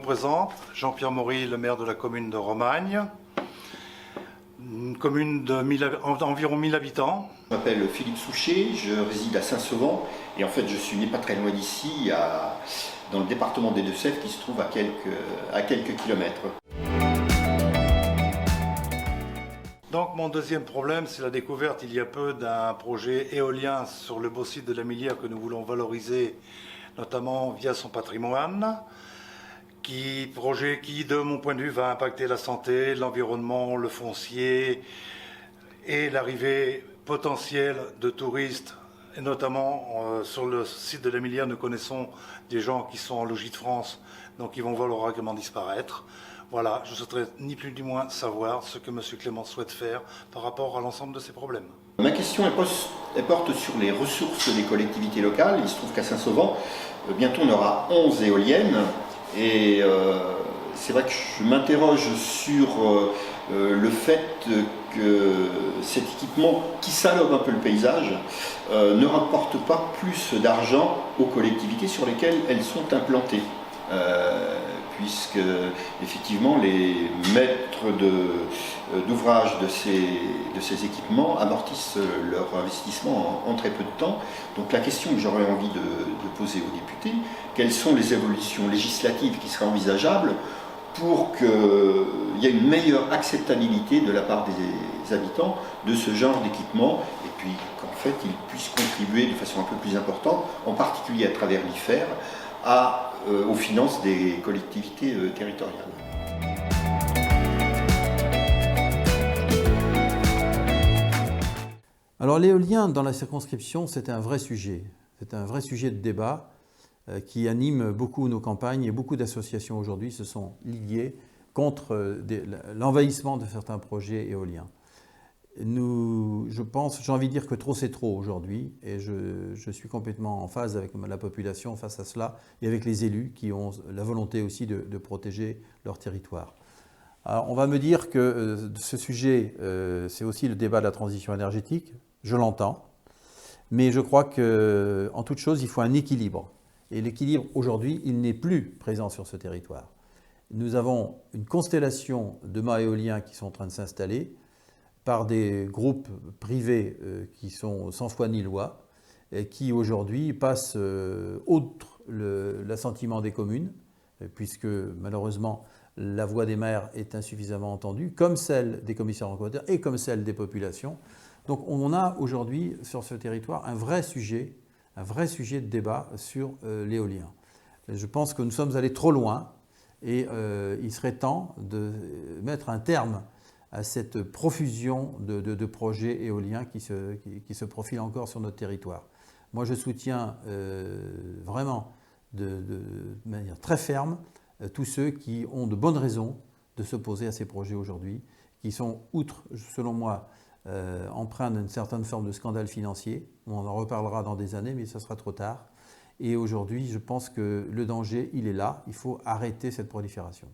présente, Jean-Pierre Maury, le maire de la commune de Romagne, une commune d'environ 1000 habitants. Je m'appelle Philippe Souchet, je réside à Saint-Sauvent et en fait je suis né pas très loin d'ici, dans le département des Deux-Sèvres qui se trouve à quelques kilomètres. Donc mon deuxième problème, c'est la découverte il y a peu d'un projet éolien sur le beau site de la Millière que nous voulons valoriser, notamment via son patrimoine. Projet qui, de mon point de vue, va impacter la santé, l'environnement, le foncier et l'arrivée potentielle de touristes. Et notamment sur le site de la Millière, nous connaissons des gens qui sont en logis de France, donc ils vont voir leur agrément disparaître. Voilà, je souhaiterais ni plus ni moins savoir ce que M. Clément souhaite faire par rapport à l'ensemble de ces problèmes. Ma question elle porte sur les ressources des collectivités locales. Il se trouve qu'à Saint-Sauvent, bientôt on aura 11 éoliennes. Et c'est vrai que je m'interroge sur le fait que cet équipement qui salope un peu le paysage ne rapporte pas plus d'argent aux collectivités sur lesquelles elles sont implantées. Puisque effectivement les maîtres d'ouvrage de ces équipements amortissent leur investissement en très peu de temps. Donc la question que j'aurais envie de poser aux députés, quelles sont les évolutions législatives qui seraient envisageables pour qu'il y ait une meilleure acceptabilité de la part des habitants de ce genre d'équipement et puis qu'en fait ils puissent contribuer de façon un peu plus importante, en particulier à travers l'IFER, aux finances des collectivités territoriales. Alors l'éolien dans la circonscription, c'est un vrai sujet. C'est un vrai sujet de débat qui anime beaucoup nos campagnes et beaucoup d'associations aujourd'hui se sont liées contre l'envahissement de certains projets éoliens. J'ai envie de dire que trop c'est trop aujourd'hui et je suis complètement en phase avec la population face à cela et avec les élus qui ont la volonté aussi de protéger leur territoire. Alors on va me dire que ce sujet, c'est aussi le débat de la transition énergétique, je l'entends, mais je crois qu'en toute chose, il faut un équilibre. Et l'équilibre aujourd'hui, il n'est plus présent sur ce territoire. Nous avons une constellation de mâts éoliens qui sont en train de s'installer, par des groupes privés qui sont sans foi ni loi et qui aujourd'hui passent outre l'assentiment des communes, puisque malheureusement la voix des maires est insuffisamment entendue, comme celle des commissaires enquêteurs et comme celle des populations. Donc on a aujourd'hui sur ce territoire un vrai sujet de débat sur l'éolien. Je pense que nous sommes allés trop loin et il serait temps de mettre un terme à cette profusion de projets éoliens qui se profilent encore sur notre territoire. Moi, je soutiens vraiment de manière très ferme tous ceux qui ont de bonnes raisons de s'opposer à ces projets aujourd'hui, qui sont, outre, selon moi, empreints d'une certaine forme de scandale financier. On en reparlera dans des années, mais ce sera trop tard. Et aujourd'hui, je pense que le danger, il est là. Il faut arrêter cette prolifération.